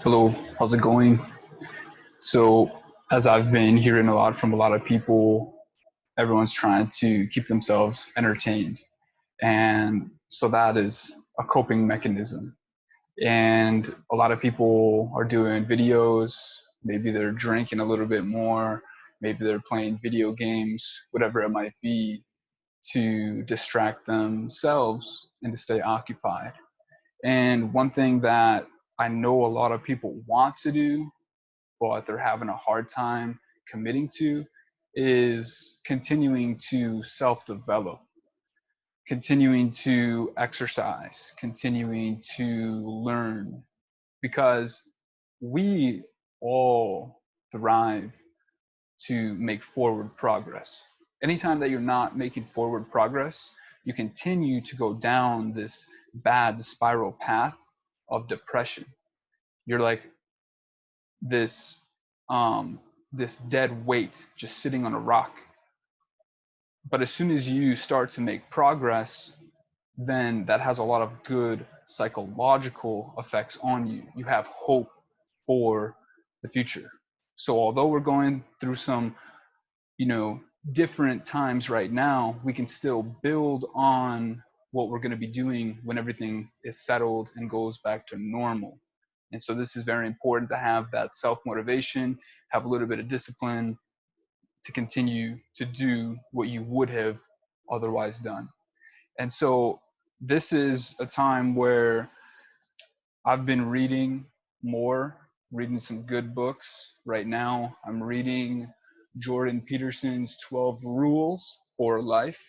Hello, how's it going? So, as I've been hearing a lot from a lot of people, everyone's trying to keep themselves entertained. And so that is a coping mechanism. And a lot of people are doing videos. Maybe they're drinking a little bit more. Maybe they're playing video games, whatever it might be, to distract themselves and to stay occupied. And one thing that I know a lot of people want to do but they're having a hard time committing to is continuing to self develop, continuing to exercise, continuing to learn, because we all thrive to make forward progress. Anytime that you're not making forward progress, you continue to go down this bad spiral path of depression. You're like this um, this dead weight just sitting on a rock. But as soon as you start to make progress, then that has a lot of good psychological effects on you. You have hope for the future. So although we're going through some, you know, different times right now, we can still build on what we're going to be doing when everything is settled and goes back to normal. And so this is very important to have that self motivation, have a little bit of discipline to continue to do what you would have otherwise done. And so this is a time where I've been reading more, reading some good books. Right now, I'm reading Jordan Peterson's 12 Rules for Life.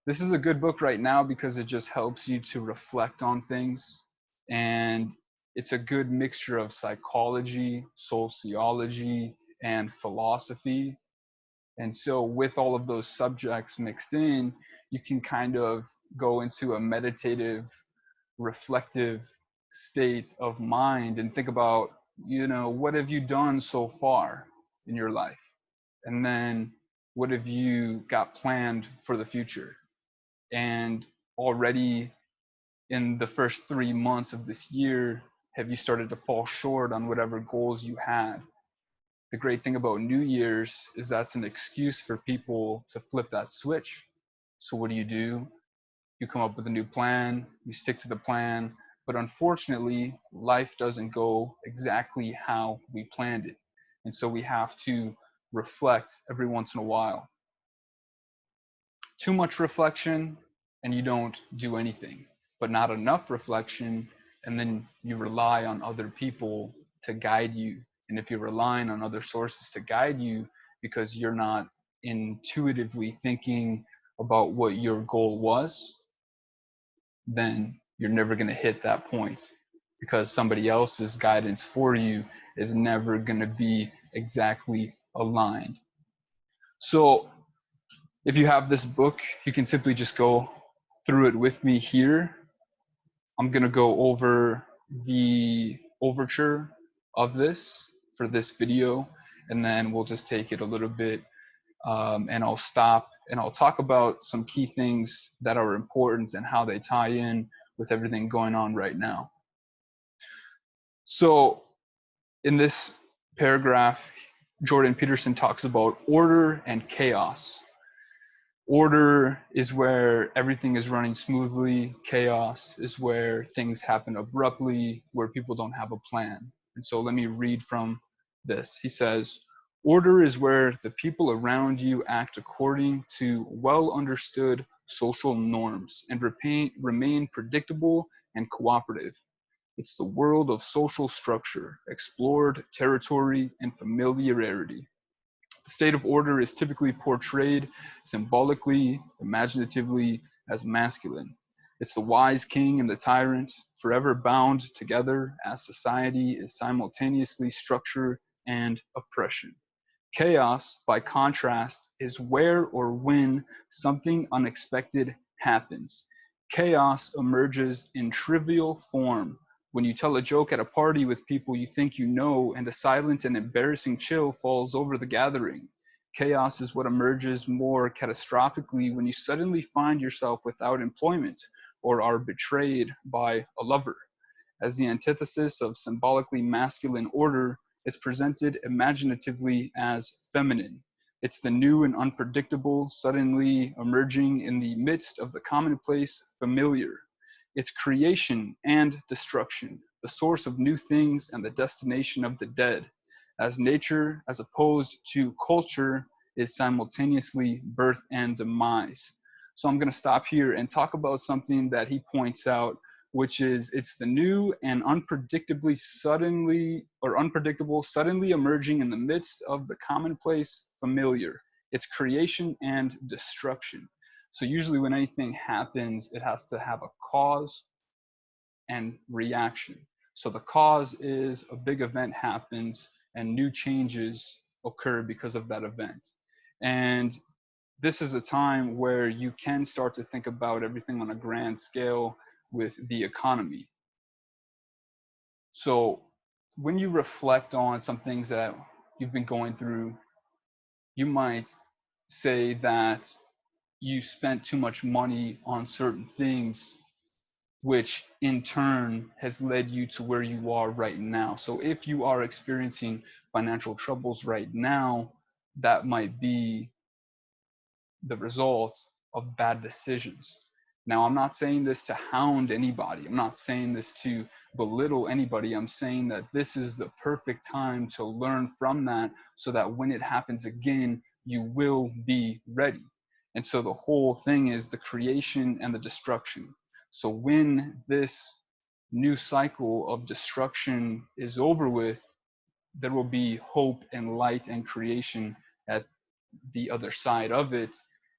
This is a good book right now because it just helps you to reflect on things. And it's a good mixture of psychology, sociology, and philosophy. And so, with all of those subjects mixed in, you can kind of go into a meditative, reflective state of mind and think about, what have you done so far in your life? And then what have you got planned for the future? And already in the first 3 months of this year, have you started to fall short on whatever goals you had? The great thing about New Year's is that's an excuse for people to flip that switch. So what do? You come up with a new plan, you stick to the plan, but unfortunately, life doesn't go exactly how we planned it. And so we have to reflect every once in a while. Too much reflection and you don't do anything, but not enough reflection and then you rely on other people to guide you. And if you're relying on other sources to guide you because you're not intuitively thinking about what your goal was, then you're never going to hit that point because somebody else's guidance for you is never going to be exactly aligned. So if you have this book, you can simply just go through it with me here. I'm going to go over the overture of this for this video, and then we'll just take it a little bit and I'll stop and I'll talk about some key things that are important and how they tie in with everything going on right now. So in this paragraph, Jordan Peterson talks about order and chaos. Order is where everything is running smoothly. Chaos is where things happen abruptly, where people don't have a plan. And so let me read from this. He says, order is where the people around you act according to well understood social norms and remain predictable and cooperative. It's the world of social structure, explored territory, and familiarity. The state of order is typically portrayed symbolically, imaginatively, as masculine. It's the wise king and the tyrant, forever bound together as society is simultaneously structure and oppression. Chaos, by contrast, is where or when something unexpected happens. Chaos emerges in trivial form when you tell a joke at a party with people you think you know and a silent and embarrassing chill falls over the gathering. Chaos is what emerges more catastrophically when you suddenly find yourself without employment or are betrayed by a lover. As the antithesis of symbolically masculine order, it's presented imaginatively as feminine. It's the new and unpredictable, suddenly emerging in the midst of the commonplace familiar. It's creation and destruction, the source of new things and the destination of the dead, as nature, as opposed to culture, is simultaneously birth and demise. So I'm going to stop here and talk about something that he points out, which is it's the new and unpredictable, suddenly emerging in the midst of the commonplace familiar. It's creation and destruction. So usually when anything happens, it has to have a cause and reaction. So the cause is a big event happens and new changes occur because of that event. And this is a time where you can start to think about everything on a grand scale with the economy. So when you reflect on some things that you've been going through, you might say that you spent too much money on certain things, which in turn has led you to where you are right now. So if you are experiencing financial troubles right now, that might be the result of bad decisions. Now, I'm not saying this to hound anybody. I'm not saying this to belittle anybody. I'm saying that this is the perfect time to learn from that so that when it happens again, you will be ready. And so the whole thing is the creation and the destruction. So when this new cycle of destruction is over with, there will be hope and light and creation at the other side of it.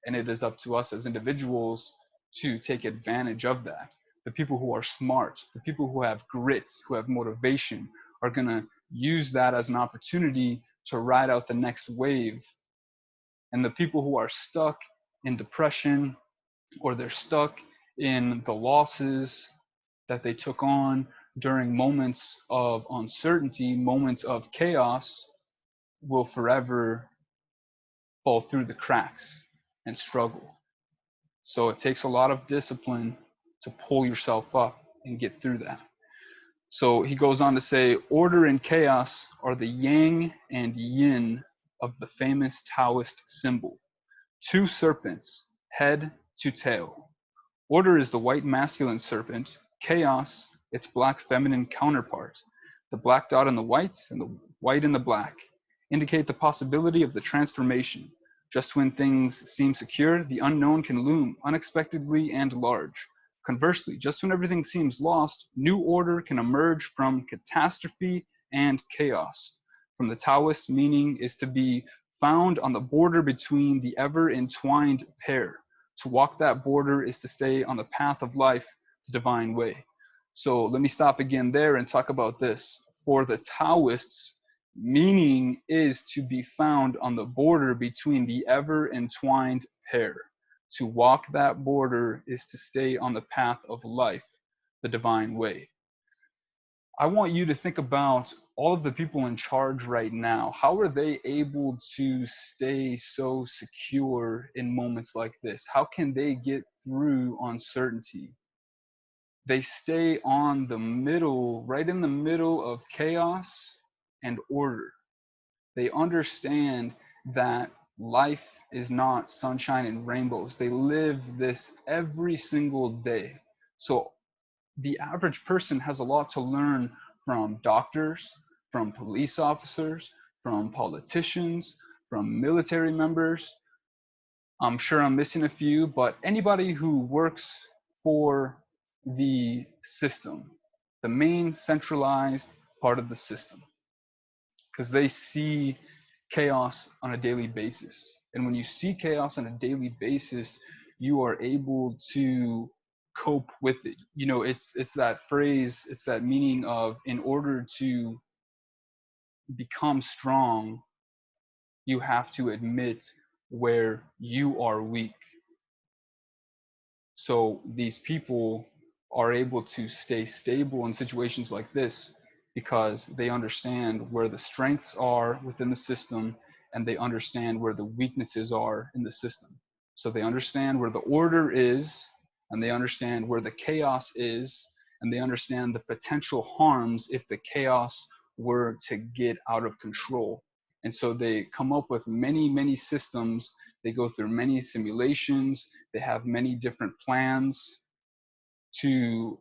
And it is up to us as individuals to take advantage of that. The people who are smart, the people who have grit, who have motivation, are going to use that as an opportunity to ride out the next wave. And the people who are stuck in depression or they're stuck in the losses that they took on during moments of uncertainty, moments of chaos, will forever fall through the cracks and struggle. So it takes a lot of discipline to pull yourself up and get through that. So he goes on to say, order and chaos are the yang and yin of the famous Taoist symbol. Two serpents, head to tail. Order is the white masculine serpent, chaos its black feminine counterpart. The black dot in the white and the white in the black indicate the possibility of the transformation. Just when things seem secure, the unknown can loom unexpectedly and large. Conversely, just when everything seems lost, new order can emerge from catastrophe and chaos. From the Taoist, meaning is to be found on the border between the ever entwined pair. To walk that border is to stay on the path of life, the divine way. So let me stop again there and talk about this. For the Taoists, meaning is to be found on the border between the ever entwined pair. To walk that border is to stay on the path of life, the divine way. I want you to think about all of the people in charge right now. How are they able to stay so secure in moments like this? How can they get through uncertainty? They stay on the middle, right in the middle of chaos and order. They understand that life is not sunshine and rainbows. They live this every single day. So the average person has a lot to learn from doctors, from police officers, from politicians, from military members. I'm sure I'm missing a few, but anybody who works for the system, the main centralized part of the system, because they see chaos on a daily basis. And when you see chaos on a daily basis, you are able to cope with it. You know, it's that phrase, it's that meaning of in order to become strong, you have to admit where you are weak. So these people are able to stay stable in situations like this because they understand where the strengths are within the system and they understand where the weaknesses are in the system. So they understand where the order is and they understand where the chaos is and they understand the potential harms if the chaos were to get out of control. And so they come up with many, many systems. They go through many simulations. They have many different plans to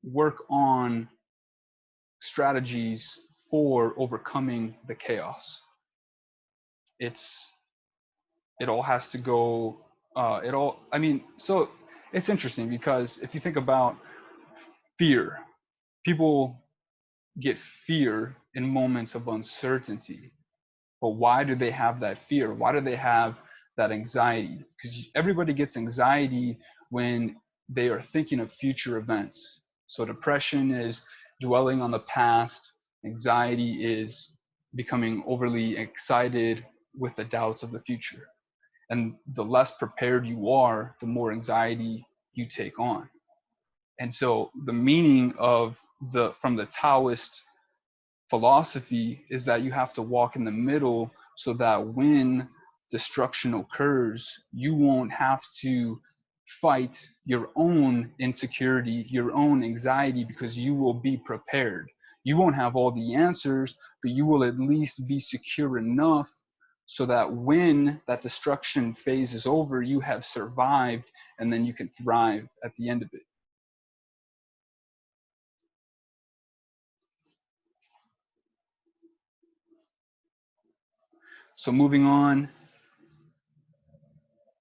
work on strategies for overcoming the chaos. It's it all has to go. It all. I mean, so it's interesting because if you think about fear, people get fear in moments of uncertainty. But why do they have that fear? Why do they have that anxiety? Because everybody gets anxiety when they are thinking of future events. So depression is dwelling on the past. Anxiety is becoming overly excited with the doubts of the future. And the less prepared you are, the more anxiety you take on. And so the meaning of the from the Taoist philosophy is that you have to walk in the middle so that when destruction occurs, you won't have to fight your own insecurity, your own anxiety, because you will be prepared. You won't have all the answers, but you will at least be secure enough so that when that destruction phase is over, you have survived and then you can thrive at the end of it. So moving on,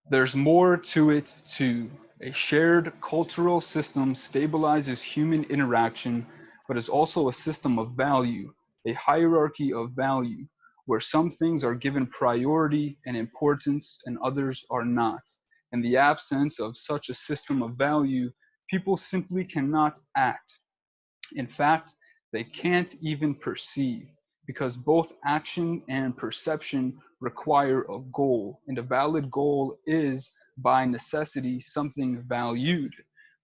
there's more to it too. A shared cultural system stabilizes human interaction, but is also a system of value, a hierarchy of value, where some things are given priority and importance and others are not. In the absence of such a system of value, people simply cannot act. In fact, they can't even perceive, because both action and perception require a goal, and a valid goal is, by necessity, something valued.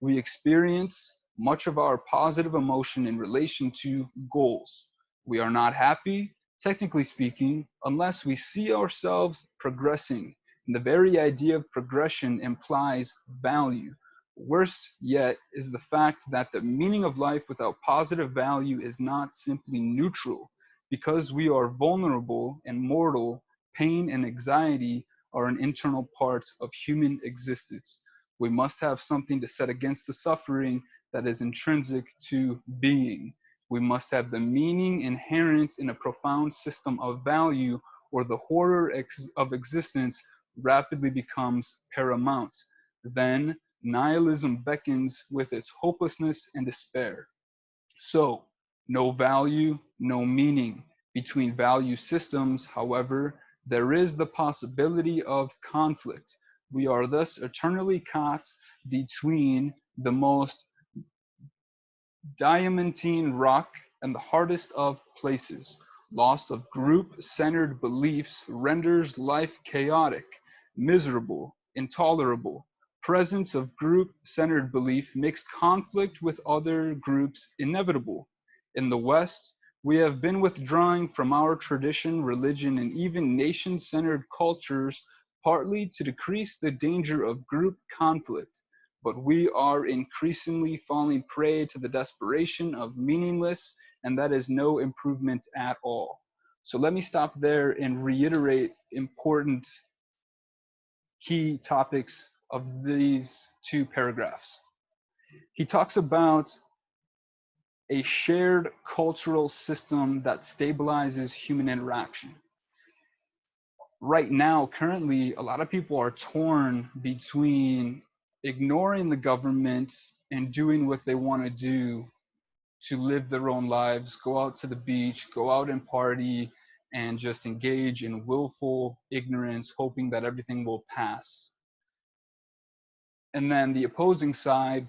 We experience much of our positive emotion in relation to goals. We are not happy, technically speaking, unless we see ourselves progressing, and the very idea of progression implies value. Worst yet is the fact that the meaning of life without positive value is not simply neutral. Because we are vulnerable and mortal, pain and anxiety are an internal part of human existence. We must have something to set against the suffering that is intrinsic to being. We must have the meaning inherent in a profound system of value, or the horror of existence rapidly becomes paramount. Then nihilism beckons with its hopelessness and despair. So, no value, no meaning. Between value systems, however, there is the possibility of conflict. We are thus eternally caught between the most diamantine rock and the hardest of places. Loss of group-centered beliefs renders life chaotic, miserable, intolerable. Presence of group-centered belief makes conflict with other groups inevitable. In the West, we have been withdrawing from our tradition, religion, and even nation-centered cultures partly to decrease the danger of group conflict, but we are increasingly falling prey to the desperation of meaningless, and that is no improvement at all. So let me stop there and reiterate important key topics of these two paragraphs. He talks about a shared cultural system that stabilizes human interaction. Right now, currently, a lot of people are torn between ignoring the government and doing what they want to do to live their own lives, go out to the beach, go out and party, and just engage in willful ignorance, hoping that everything will pass. And then the opposing side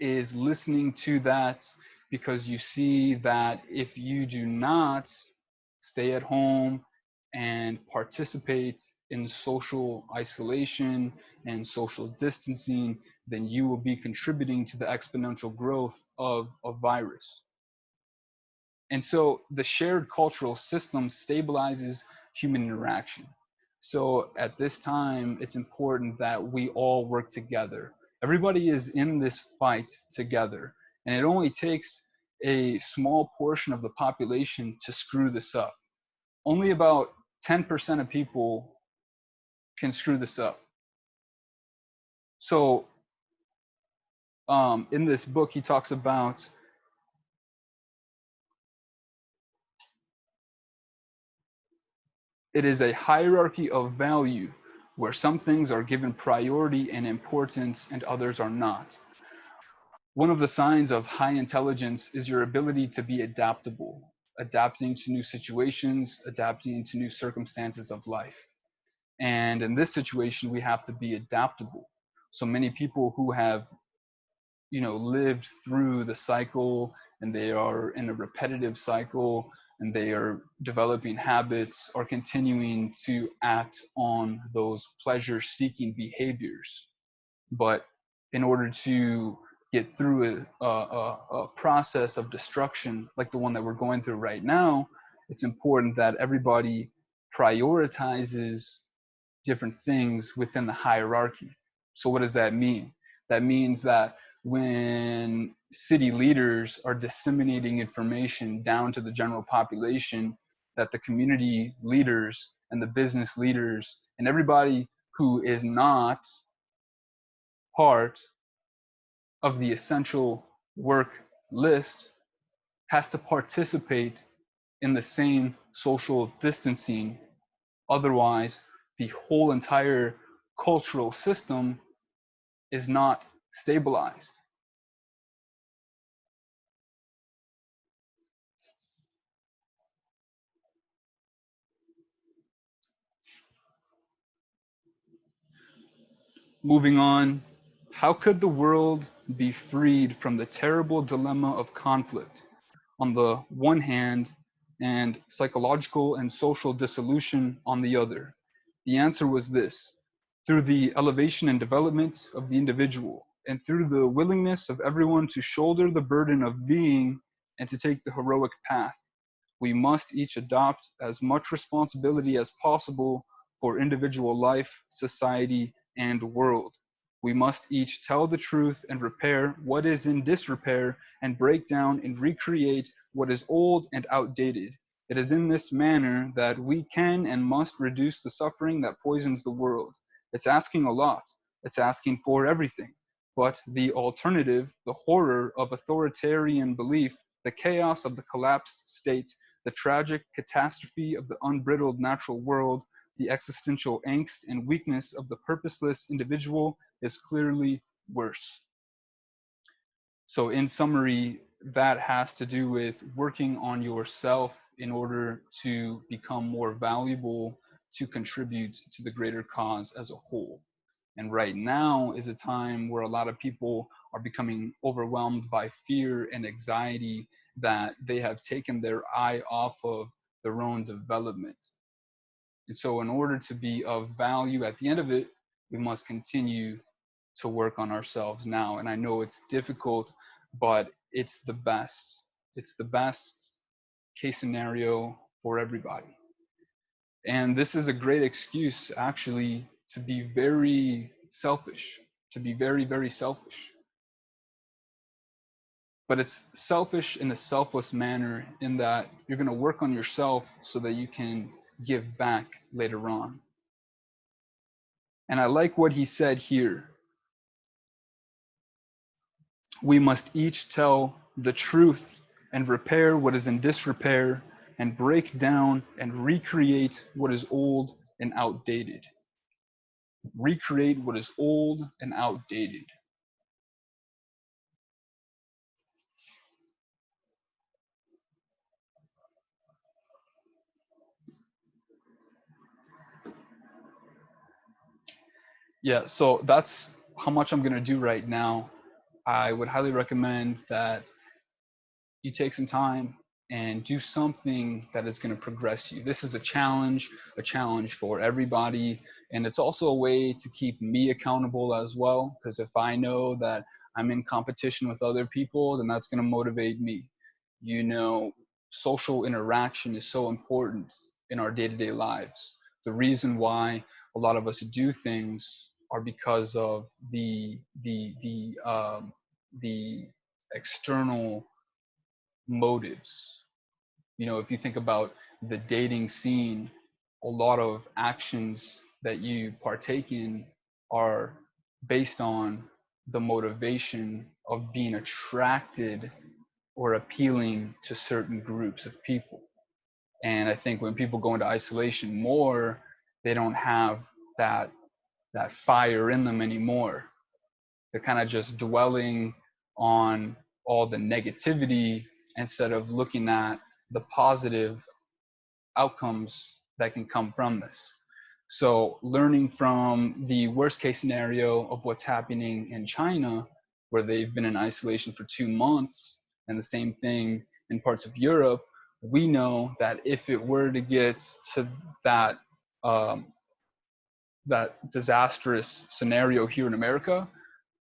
is listening to that because you see that if you do not stay at home and participate in social isolation and social distancing, then you will be contributing to the exponential growth of a virus. And so the shared cultural system stabilizes human interaction. So at this time, it's important that we all work together. Everybody is in this fight together. And it only takes a small portion of the population to screw this up. Only about 10% of people can screw this up. So in this book, he talks about it is a hierarchy of value where some things are given priority and importance and others are not. One of the signs of high intelligence is your ability to be adaptable, adapting to new situations, adapting to new circumstances of life. And in this situation, we have to be adaptable. So many people who have, lived through the cycle and they are in a repetitive cycle and they are developing habits or continuing to act on those pleasure seeking behaviors. But in order to get through a process of destruction like the one that we're going through right now, it's important that everybody prioritizes different things within the hierarchy. So, what does that mean? That means that when city leaders are disseminating information down to the general population, that the community leaders and the business leaders and everybody who is not part of the essential work list has to participate in the same social distancing. Otherwise, the whole entire cultural system is not stabilized. Moving on, how could the world be freed from the terrible dilemma of conflict on the one hand and psychological and social dissolution on the other? The answer was this: through the elevation and development of the individual, and through the willingness of everyone to shoulder the burden of being and to take the heroic path. We must each adopt as much responsibility as possible for individual life, society, and world. We must each tell the truth and repair what is in disrepair and break down and recreate what is old and outdated. It is in this manner that we can and must reduce the suffering that poisons the world. It's asking a lot. It's asking for everything. But the alternative, the horror of authoritarian belief, the chaos of the collapsed state, the tragic catastrophe of the unbridled natural world, the existential angst and weakness of the purposeless individual is clearly worse. So, in summary, that has to do with working on yourself in order to become more valuable to contribute to the greater cause as a whole. And right now is a time where a lot of people are becoming overwhelmed by fear and anxiety that they have taken their eye off of their own development. And so, in order to be of value at the end of it, we must continue to work on ourselves now. And I know it's difficult, but it's the best. It's the best case scenario for everybody. And this is a great excuse, actually, to be very selfish, to be very, very selfish. But it's selfish in a selfless manner in that you're going to work on yourself so that you can give back later on. And I like what he said here. We must each tell the truth and repair what is in disrepair and break down and recreate what is old and outdated. Recreate what is old and outdated. Yeah, so that's how much I'm going to do right now. I would highly recommend that you take some time and do something that is going to progress you. This is a challenge for everybody. And it's also a way to keep me accountable as well. Because if I know that I'm in competition with other people, then that's going to motivate me. You know, social interaction is so important in our day to day lives. The reason why a lot of us do things are because of the external motives. You know, if you think about the dating scene, a lot of actions that you partake in are based on the motivation of being attracted or appealing to certain groups of people. And I think when people go into isolation more, they don't have that that fire in them anymore. They're kind of just dwelling on all the negativity instead of looking at the positive outcomes that can come from this. So, learning from the worst case scenario of what's happening in China, where they've been in isolation for 2 months, and the same thing in parts of Europe, we know that if it were to get to that um, that disastrous scenario here in America,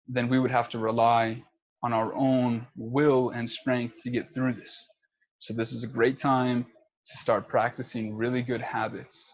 then we would have to rely on our own will and strength to get through this. So this is a great time to start practicing really good habits